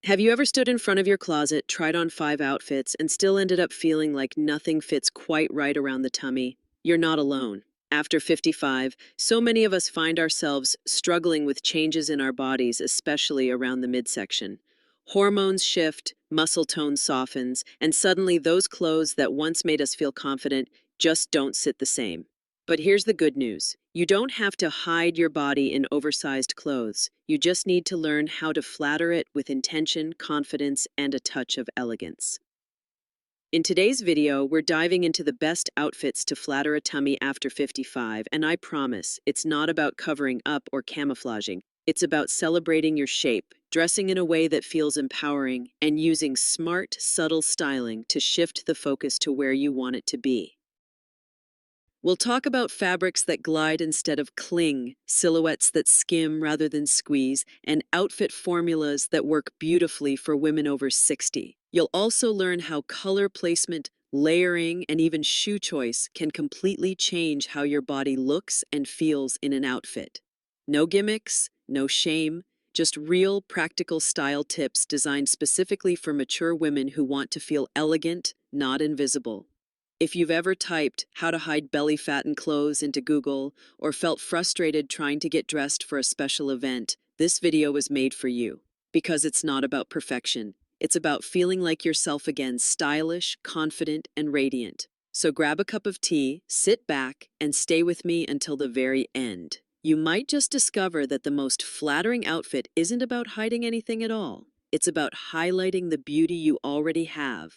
Have you ever stood in front of your closet, tried on 5 outfits, and still ended up feeling like nothing fits quite right around the tummy? You're not alone. After 55, so many of us find ourselves struggling with changes in our bodies, especially around the midsection. Hormones shift, muscle tone softens, and suddenly those clothes that once made us feel confident just don't sit the same. But here's the good news. You don't have to hide your body in oversized clothes. You just need to learn how to flatter it with intention, confidence, and a touch of elegance. In today's video, we're diving into the best outfits to flatter a tummy after 55, and I promise it's not about covering up or camouflaging. It's about celebrating your shape, dressing in a way that feels empowering, and using smart, subtle styling to shift the focus to where you want it to be. We'll talk about fabrics that glide instead of cling, silhouettes that skim rather than squeeze, and outfit formulas that work beautifully for women over 60. You'll also learn how color placement, layering, and even shoe choice can completely change how your body looks and feels in an outfit. No gimmicks, no shame, just real practical style tips designed specifically for mature women who want to feel elegant, not invisible. If you've ever typed how to hide belly fat in clothes into Google or felt frustrated trying to get dressed for a special event, this video was made for you. Because it's not about perfection. It's about feeling like yourself again, stylish, confident, and radiant. So grab a cup of tea, sit back, and stay with me until the very end. You might just discover that the most flattering outfit isn't about hiding anything at all. It's about highlighting the beauty you already have.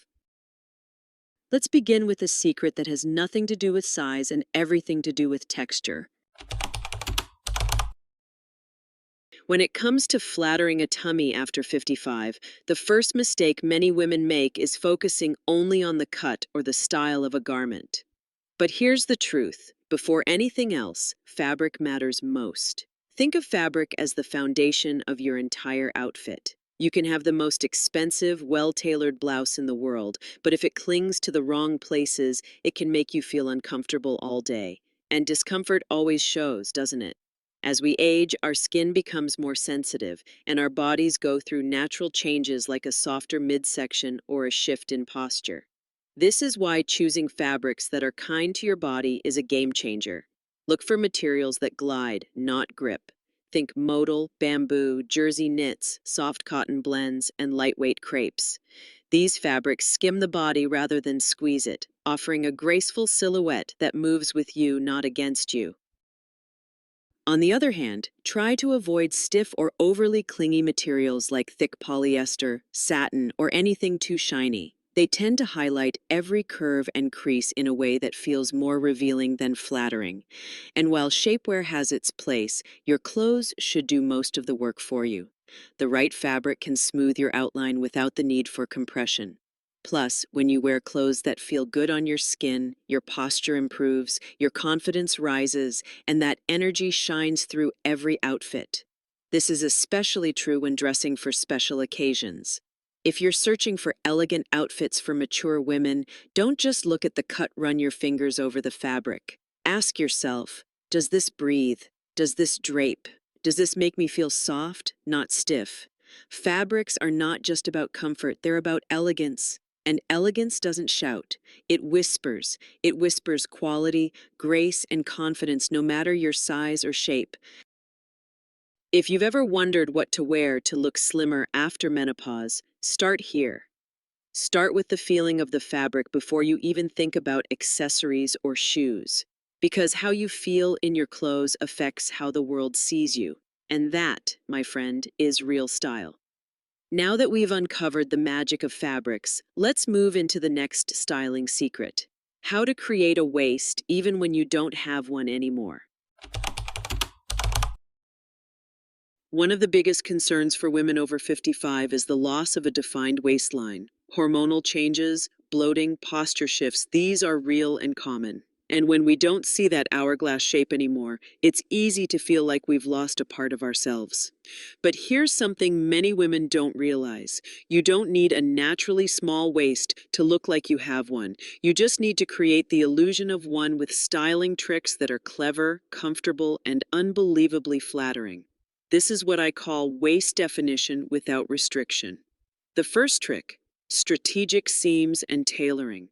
Let's begin with a secret that has nothing to do with size and everything to do with texture. When it comes to flattering a tummy after 55, the first mistake many women make is focusing only on the cut or the style of a garment. But here's the truth. Before anything else, fabric matters most. Think of fabric as the foundation of your entire outfit. You can have the most expensive, well-tailored blouse in the world, but if it clings to the wrong places, it can make you feel uncomfortable all day. And discomfort always shows, doesn't it? As we age, our skin becomes more sensitive, and our bodies go through natural changes like a softer midsection or a shift in posture. This is why choosing fabrics that are kind to your body is a game changer. Look for materials that glide, not grip. Think modal, bamboo, jersey knits, soft cotton blends, and lightweight crepes. These fabrics skim the body rather than squeeze it, offering a graceful silhouette that moves with you, not against you. On the other hand, try to avoid stiff or overly clingy materials like thick polyester, satin, or anything too shiny. They tend to highlight every curve and crease in a way that feels more revealing than flattering. And while shapewear has its place, your clothes should do most of the work for you. The right fabric can smooth your outline without the need for compression. Plus, when you wear clothes that feel good on your skin, your posture improves, your confidence rises, and that energy shines through every outfit. This is especially true when dressing for special occasions. If you're searching for elegant outfits for mature women, don't just look at the cut, run your fingers over the fabric. Ask yourself, does this breathe? Does this drape? Does this make me feel soft, not stiff? Fabrics are not just about comfort, they're about elegance. And elegance doesn't shout, it whispers. It whispers quality, grace, and confidence no matter your size or shape. If you've ever wondered what to wear to look slimmer after menopause, start here. Start with the feeling of the fabric before you even think about accessories or shoes. Because how you feel in your clothes affects how the world sees you. And that, my friend, is real style. Now that we've uncovered the magic of fabrics, let's move into the next styling secret. How to create a waist even when you don't have one anymore. One of the biggest concerns for women over 55 is the loss of a defined waistline. Hormonal changes, bloating, posture shifts, these are real and common. And when we don't see that hourglass shape anymore, it's easy to feel like we've lost a part of ourselves. But here's something many women don't realize. You don't need a naturally small waist to look like you have one. You just need to create the illusion of one with styling tricks that are clever, comfortable, and unbelievably flattering. This is what I call waist definition without restriction. The first trick, strategic seams and tailoring.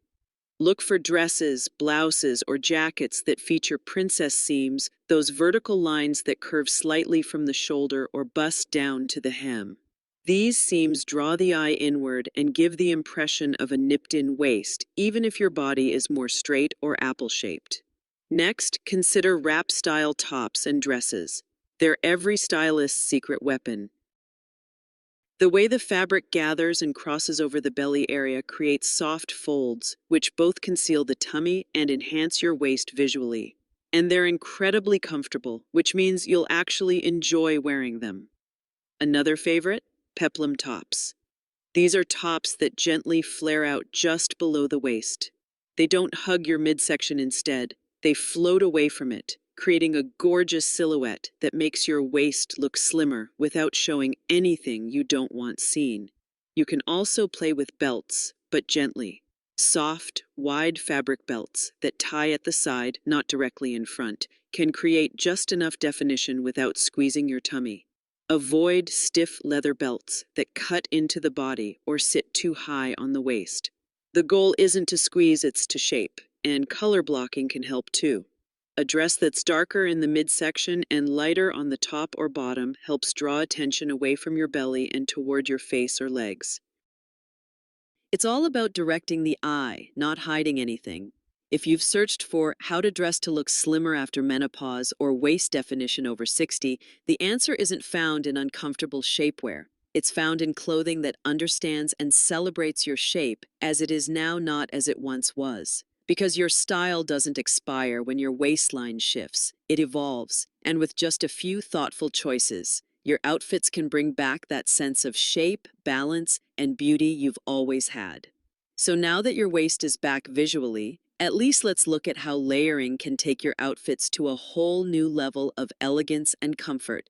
Look for dresses, blouses, or jackets that feature princess seams, those vertical lines that curve slightly from the shoulder or bust down to the hem. These seams draw the eye inward and give the impression of a nipped-in waist, even if your body is more straight or apple-shaped. Next, consider wrap-style tops and dresses. They're every stylist's secret weapon. The way the fabric gathers and crosses over the belly area creates soft folds, which both conceal the tummy and enhance your waist visually. And they're incredibly comfortable, which means you'll actually enjoy wearing them. Another favorite? Peplum tops. These are tops that gently flare out just below the waist. They don't hug your midsection instead, they float away from it, creating a gorgeous silhouette that makes your waist look slimmer without showing anything you don't want seen. You can also play with belts, but gently. Soft, wide fabric belts that tie at the side, not directly in front, can create just enough definition without squeezing your tummy. Avoid stiff leather belts that cut into the body or sit too high on the waist. The goal isn't to squeeze, it's to shape, and color blocking can help too. A dress that's darker in the midsection and lighter on the top or bottom helps draw attention away from your belly and toward your face or legs. It's all about directing the eye, not hiding anything. If you've searched for how to dress to look slimmer after menopause or waist definition over 60, the answer isn't found in uncomfortable shapewear. It's found in clothing that understands and celebrates your shape as it is now, not as it once was. Because your style doesn't expire when your waistline shifts, it evolves. And with just a few thoughtful choices, your outfits can bring back that sense of shape, balance, and beauty you've always had. So now that your waist is back visually, at least let's look at how layering can take your outfits to a whole new level of elegance and comfort.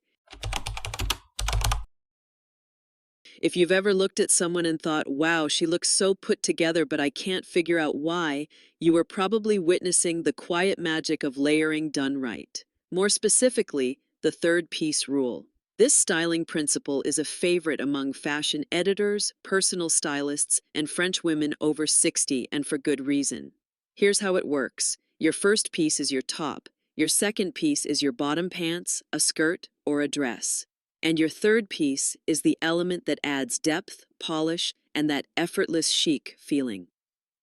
If you've ever looked at someone and thought, wow, she looks so put together, but I can't figure out why, you are probably witnessing the quiet magic of layering done right. More specifically, the third piece rule. This styling principle is a favorite among fashion editors, personal stylists, and French women over 60, and for good reason. Here's how it works. Your first piece is your top. Your second piece is your bottom pants, a skirt, or a dress. And your third piece is the element that adds depth, polish, and that effortless chic feeling.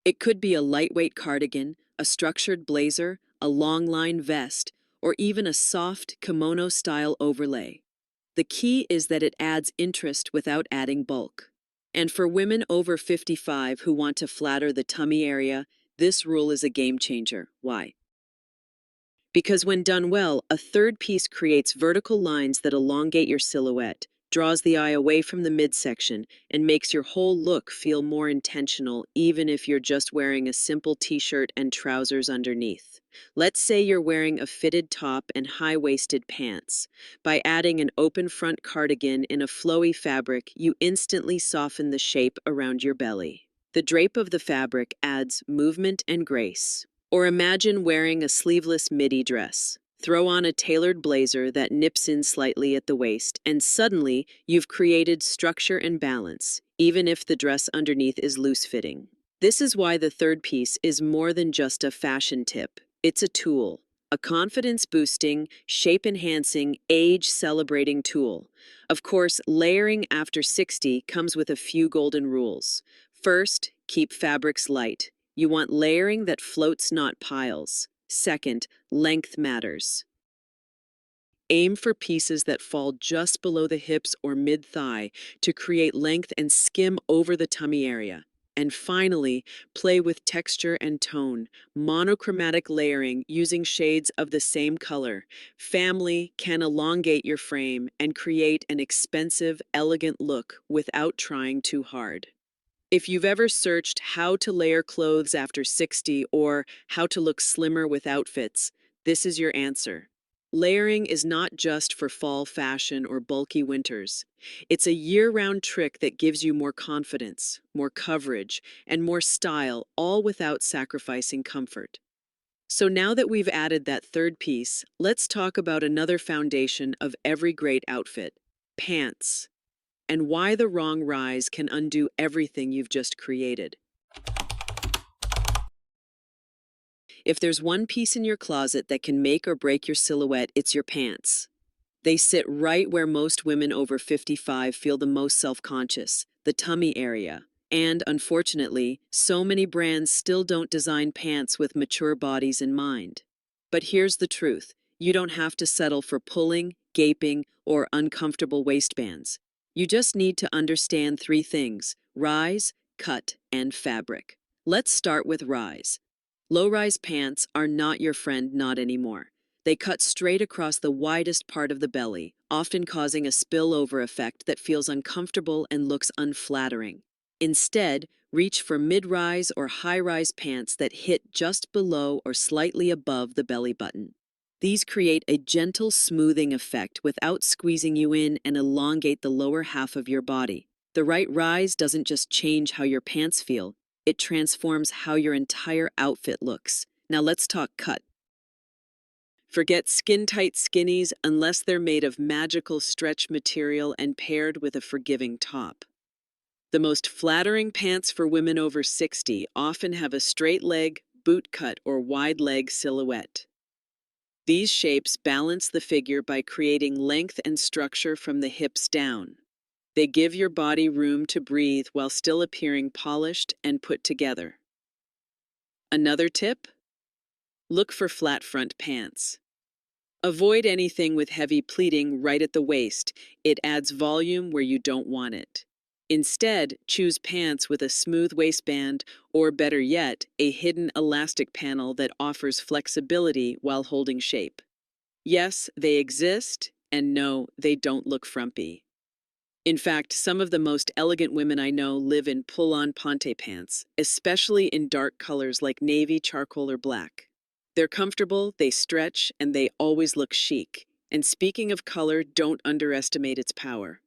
It could be a lightweight cardigan, a structured blazer, a long-line vest, or even a soft kimono-style overlay. The key is that it adds interest without adding bulk. And for women over 55 who want to flatter the tummy area, this rule is a game changer. Why? Because when done well, a third piece creates vertical lines that elongate your silhouette, draws the eye away from the midsection, and makes your whole look feel more intentional even if you're just wearing a simple t-shirt and trousers underneath. Let's say you're wearing a fitted top and high-waisted pants. By adding an open front cardigan in a flowy fabric, you instantly soften the shape around your belly. The drape of the fabric adds movement and grace. Or imagine wearing a sleeveless midi dress. Throw on a tailored blazer that nips in slightly at the waist, and suddenly you've created structure and balance, even if the dress underneath is loose-fitting. This is why the third piece is more than just a fashion tip. It's a tool, a confidence-boosting, shape-enhancing, age-celebrating tool. Of course, layering after 60 comes with a few golden rules. First, keep fabrics light. You want layering that floats, not piles. Second, length matters. Aim for pieces that fall just below the hips or mid-thigh to create length and skim over the tummy area. And finally, play with texture and tone. Monochromatic layering using shades of the same color. Family can elongate your frame and create an expensive, elegant look without trying too hard. If you've ever searched how to layer clothes after 60 or how to look slimmer with outfits, this is your answer. Layering is not just for fall fashion or bulky winters. It's a year-round trick that gives you more confidence, more coverage, and more style, all without sacrificing comfort. So now that we've added that third piece, let's talk about another foundation of every great outfit: pants. and why the wrong rise can undo everything you've just created. If there's one piece in your closet that can make or break your silhouette, it's your pants. They sit right where most women over 55 feel the most self-conscious, the tummy area. And, unfortunately, so many brands still don't design pants with mature bodies in mind. But here's the truth. You don't have to settle for pulling, gaping, or uncomfortable waistbands. You just need to understand three things: rise, cut, and fabric. Let's start with rise. Low-rise pants are not your friend, not anymore. They cut straight across the widest part of the belly, often causing a spillover effect that feels uncomfortable and looks unflattering. Instead, reach for mid-rise or high-rise pants that hit just below or slightly above the belly button. These create a gentle smoothing effect without squeezing you in and elongate the lower half of your body. The right rise doesn't just change how your pants feel, it transforms how your entire outfit looks. Now let's talk cut. Forget skin-tight skinnies unless they're made of magical stretch material and paired with a forgiving top. The most flattering pants for women over 60 often have a straight leg, boot cut, or wide leg silhouette. These shapes balance the figure by creating length and structure from the hips down. They give your body room to breathe while still appearing polished and put together. Another tip? Look for flat front pants. Avoid anything with heavy pleating right at the waist. It adds volume where you don't want it. Instead, choose pants with a smooth waistband, or better yet, a hidden elastic panel that offers flexibility while holding shape. Yes, they exist, and no, they don't look frumpy. In fact, some of the most elegant women I know live in pull-on ponte pants, especially in dark colors like navy, charcoal, or black. They're comfortable, they stretch, and they always look chic. And speaking of color, don't underestimate its power.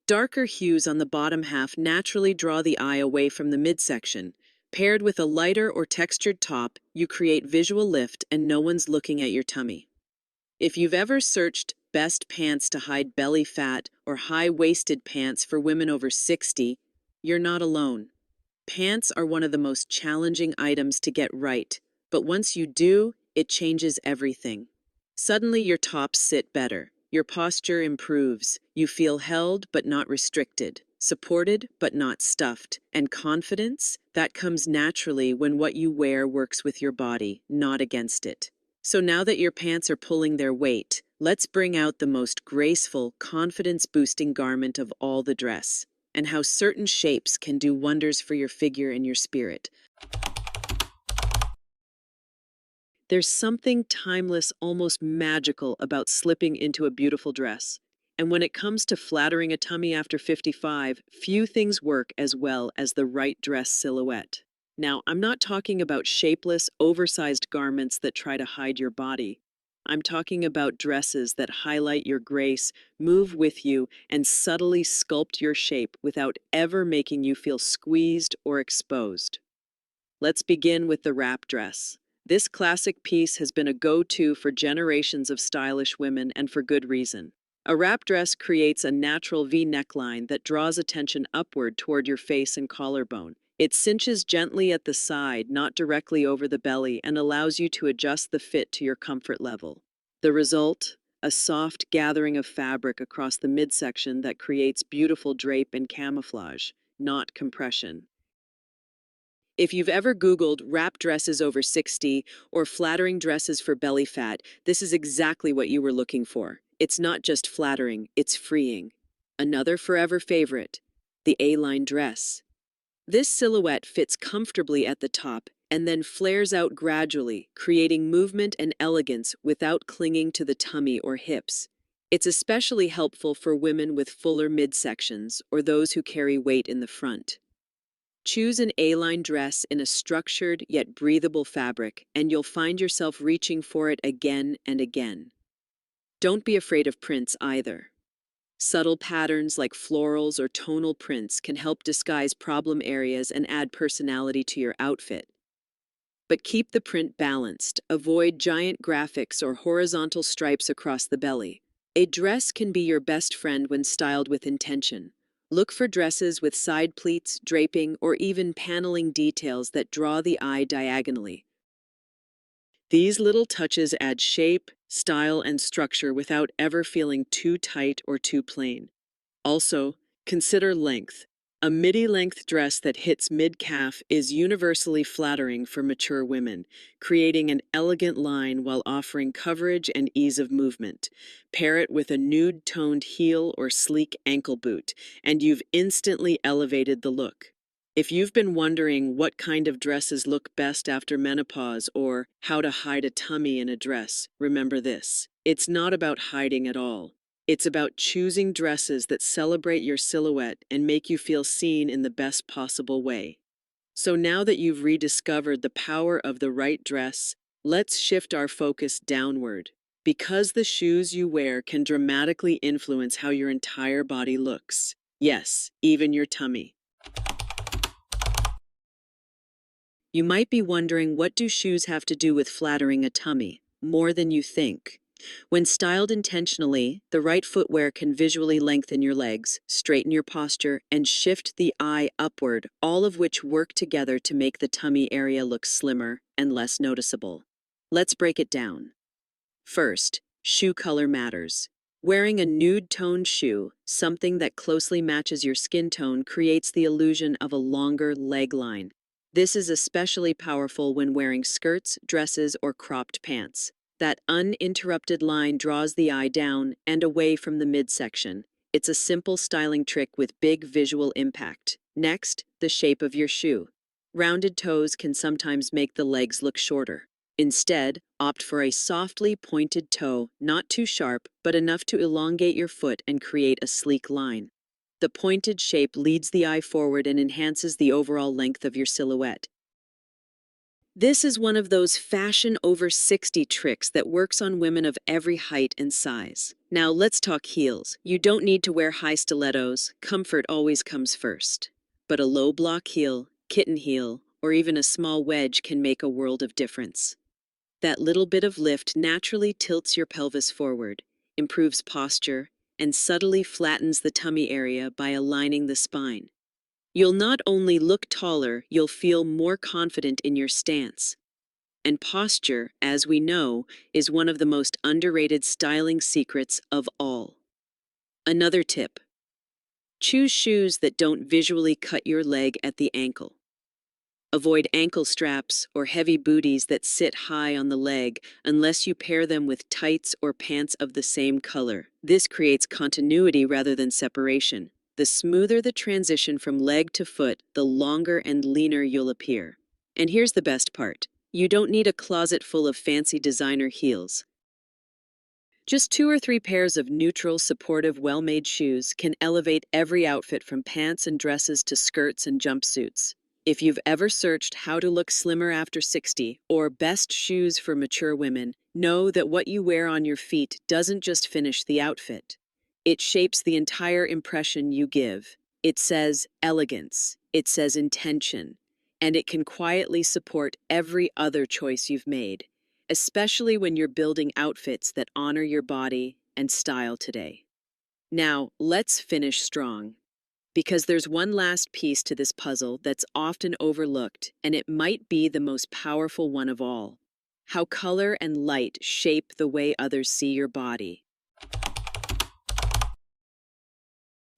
Darker hues on the bottom half naturally draw the eye away from the midsection. Paired with a lighter or textured top, you create visual lift and no one's looking at your tummy. If you've ever searched best pants to hide belly fat or high-waisted pants for women over 60, you're not alone. Pants are one of the most challenging items to get right, but once you do, it changes everything. Suddenly your tops sit better, your posture improves, you feel held but not restricted, supported but not stuffed, and confidence, that comes naturally when what you wear works with your body, not against it. So now that your pants are pulling their weight, let's bring out the most graceful, confidence-boosting garment of all, the dress, and how certain shapes can do wonders for your figure and your spirit. There's something timeless, almost magical about slipping into a beautiful dress. And when it comes to flattering a tummy after 55, few things work as well as the right dress silhouette. Now, I'm not talking about shapeless, oversized garments that try to hide your body. I'm talking about dresses that highlight your grace, move with you, and subtly sculpt your shape without ever making you feel squeezed or exposed. Let's begin with the wrap dress. This classic piece has been a go-to for generations of stylish women, and for good reason. A wrap dress creates a natural V neckline that draws attention upward toward your face and collarbone. It cinches gently at the side, not directly over the belly, and allows you to adjust the fit to your comfort level. The result? A soft gathering of fabric across the midsection that creates beautiful drape and camouflage, not compression. If you've ever Googled wrap dresses over 60 or flattering dresses for belly fat, this is exactly what you were looking for. It's not just flattering, it's freeing. Another forever favorite, the A-line dress. This silhouette fits comfortably at the top and then flares out gradually, creating movement and elegance without clinging to the tummy or hips. It's especially helpful for women with fuller midsections or those who carry weight in the front. Choose an A-line dress in a structured yet breathable fabric, and you'll find yourself reaching for it again and again. Don't be afraid of prints either. Subtle patterns like florals or tonal prints can help disguise problem areas and add personality to your outfit. But keep the print balanced. Avoid giant graphics or horizontal stripes across the belly. A dress can be your best friend when styled with intention. Look for dresses with side pleats, draping, or even paneling details that draw the eye diagonally. These little touches add shape, style, and structure without ever feeling too tight or too plain. Also, consider length. A midi-length dress that hits mid-calf is universally flattering for mature women, creating an elegant line while offering coverage and ease of movement. Pair it with a nude-toned heel or sleek ankle boot, and you've instantly elevated the look. If you've been wondering what kind of dresses look best after menopause or how to hide a tummy in a dress, remember this. It's not about hiding at all. It's about choosing dresses that celebrate your silhouette and make you feel seen in the best possible way. So now that you've rediscovered the power of the right dress, let's shift our focus downward. Because the shoes you wear can dramatically influence how your entire body looks. Yes, even your tummy. You might be wondering, what do shoes have to do with flattering a tummy? More than you think. When styled intentionally, the right footwear can visually lengthen your legs, straighten your posture, and shift the eye upward, all of which work together to make the tummy area look slimmer and less noticeable. Let's break it down. First, shoe color matters. Wearing a nude-toned shoe, something that closely matches your skin tone, creates the illusion of a longer leg line. This is especially powerful when wearing skirts, dresses, or cropped pants. That uninterrupted line draws the eye down and away from the midsection. It's a simple styling trick with big visual impact. Next, the shape of your shoe. Rounded toes can sometimes make the legs look shorter. Instead, opt for a softly pointed toe, not too sharp, but enough to elongate your foot and create a sleek line. The pointed shape leads the eye forward and enhances the overall length of your silhouette. This is one of those fashion over 60 tricks that works on women of every height and size. Now let's talk heels. You don't need to wear high stilettos. Comfort always comes first. But a low block heel, kitten heel, or even a small wedge can make a world of difference. That little bit of lift naturally tilts your pelvis forward, improves posture, and subtly flattens the tummy area by aligning the spine. You'll not only look taller, you'll feel more confident in your stance. And posture, as we know, is one of the most underrated styling secrets of all. Another tip: choose shoes that don't visually cut your leg at the ankle. Avoid ankle straps or heavy booties that sit high on the leg unless you pair them with tights or pants of the same color. This creates continuity rather than separation. The smoother the transition from leg to foot, the longer and leaner you'll appear. And here's the best part: you don't need a closet full of fancy designer heels. Just 2 or 3 pairs of neutral, supportive, well-made shoes can elevate every outfit from pants and dresses to skirts and jumpsuits. If you've ever searched how to look slimmer after 60 or best shoes for mature women, know that what you wear on your feet doesn't just finish the outfit. It shapes the entire impression you give. It says elegance, it says intention, and it can quietly support every other choice you've made, especially when you're building outfits that honor your body and style today. Now, let's finish strong. Because there's one last piece to this puzzle that's often overlooked, and it might be the most powerful one of all: how color and light shape the way others see your body.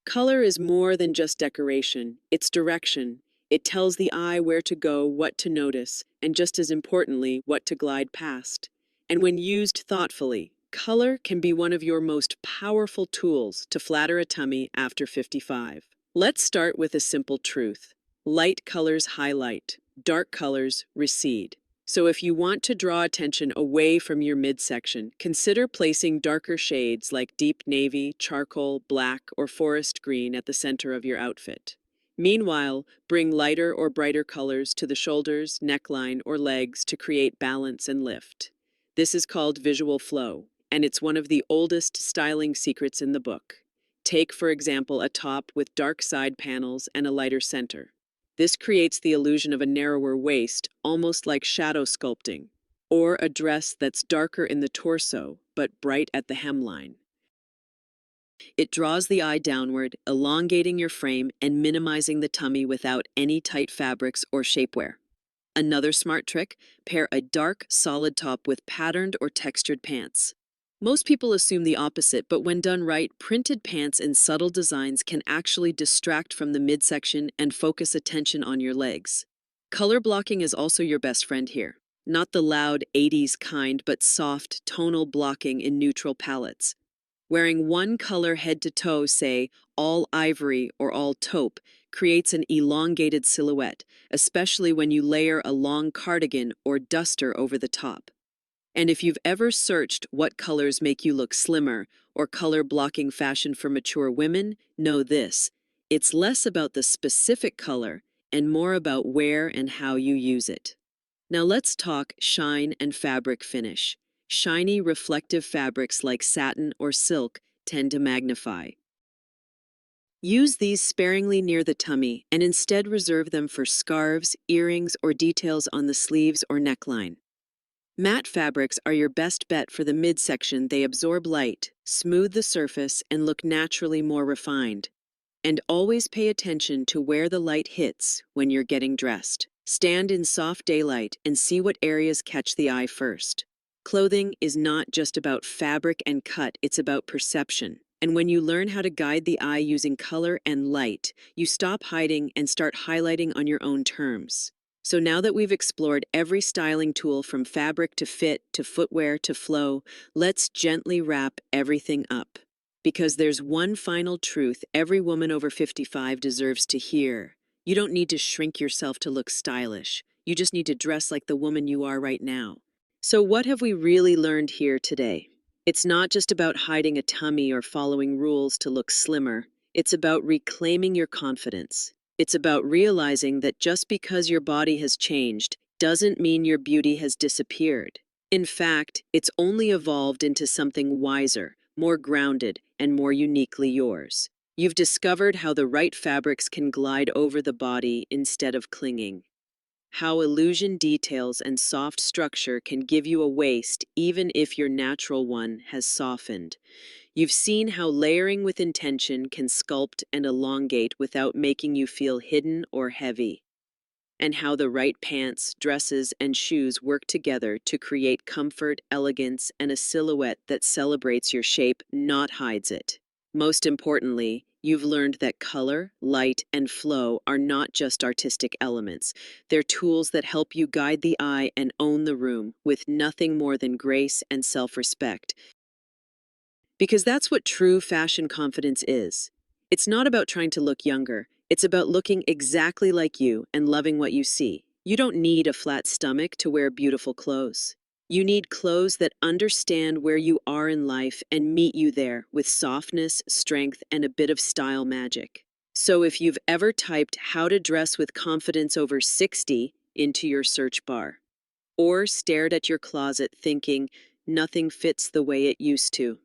Color is more than just decoration, it's direction. It tells the eye where to go, what to notice, and just as importantly, what to glide past. And when used thoughtfully, color can be one of your most powerful tools to flatter a tummy after 55. Let's start with a simple truth. Light colors highlight, dark colors recede. So if you want to draw attention away from your midsection, consider placing darker shades like deep navy, charcoal, black, or forest green at the center of your outfit. Meanwhile, bring lighter or brighter colors to the shoulders, neckline, or legs to create balance and lift. This is called visual flow, and it's one of the oldest styling secrets in the book. Take, for example, a top with dark side panels and a lighter center. This creates the illusion of a narrower waist, almost like shadow sculpting, or a dress that's darker in the torso, but bright at the hemline. It draws the eye downward, elongating your frame and minimizing the tummy without any tight fabrics or shapewear. Another smart trick: pair a dark, solid top with patterned or textured pants. Most people assume the opposite, but when done right, printed pants in subtle designs can actually distract from the midsection and focus attention on your legs. Color blocking is also your best friend here. Not the loud 80s kind, but soft, tonal blocking in neutral palettes. Wearing one color head to toe, say all ivory or all taupe, creates an elongated silhouette, especially when you layer a long cardigan or duster over the top. And if you've ever searched what colors make you look slimmer or color blocking fashion for mature women, know this: it's less about the specific color and more about where and how you use it. Now let's talk shine and fabric finish. Shiny, reflective fabrics like satin or silk tend to magnify. Use these sparingly near the tummy and instead reserve them for scarves, earrings, or details on the sleeves or neckline. Matte fabrics are your best bet for the midsection. They absorb light, smooth the surface, and look naturally more refined. And always pay attention to where the light hits when you're getting dressed. Stand in soft daylight and see what areas catch the eye first. Clothing is not just about fabric and cut, it's about perception. And when you learn how to guide the eye using color and light, you stop hiding and start highlighting on your own terms. So now that we've explored every styling tool from fabric to fit to footwear to flow, let's gently wrap everything up. Because there's one final truth every woman over 55 deserves to hear. You don't need to shrink yourself to look stylish. You just need to dress like the woman you are right now. So what have we really learned here today? It's not just about hiding a tummy or following rules to look slimmer. It's about reclaiming your confidence. It's about realizing that just because your body has changed doesn't mean your beauty has disappeared. In fact, it's only evolved into something wiser, more grounded, and more uniquely yours. You've discovered how the right fabrics can glide over the body instead of clinging. How illusion details and soft structure can give you a waist even if your natural one has softened. You've seen how layering with intention can sculpt and elongate without making you feel hidden or heavy. And how the right pants, dresses, and shoes work together to create comfort, elegance, and a silhouette that celebrates your shape, not hides it. Most importantly, you've learned that color, light, and flow are not just artistic elements. They're tools that help you guide the eye and own the room with nothing more than grace and self-respect. Because that's what true fashion confidence is. It's not about trying to look younger. It's about looking exactly like you and loving what you see. You don't need a flat stomach to wear beautiful clothes. You need clothes that understand where you are in life and meet you there with softness, strength, and a bit of style magic. So if you've ever typed "how to dress with confidence over 60" into your search bar, or stared at your closet thinking nothing fits the way it used to,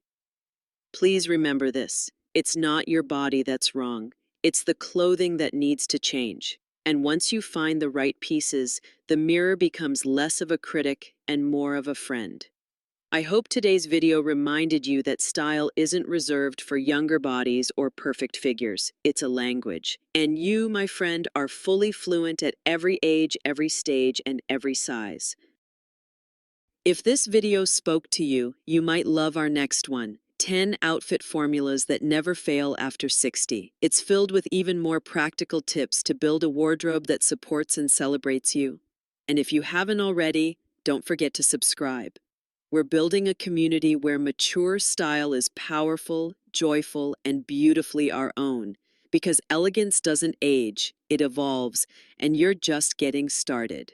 please remember this: it's not your body that's wrong, it's the clothing that needs to change. And once you find the right pieces, the mirror becomes less of a critic and more of a friend. I hope today's video reminded you that style isn't reserved for younger bodies or perfect figures. It's a language. And you, my friend, are fully fluent at every age, every stage, and every size. If this video spoke to you, you might love our next one: 10 outfit formulas that never fail after 60. It's filled with even more practical tips to build a wardrobe that supports and celebrates you. And if you haven't already, don't forget to subscribe. We're building a community where mature style is powerful, joyful, and beautifully our own. Because elegance doesn't age, it evolves, and you're just getting started.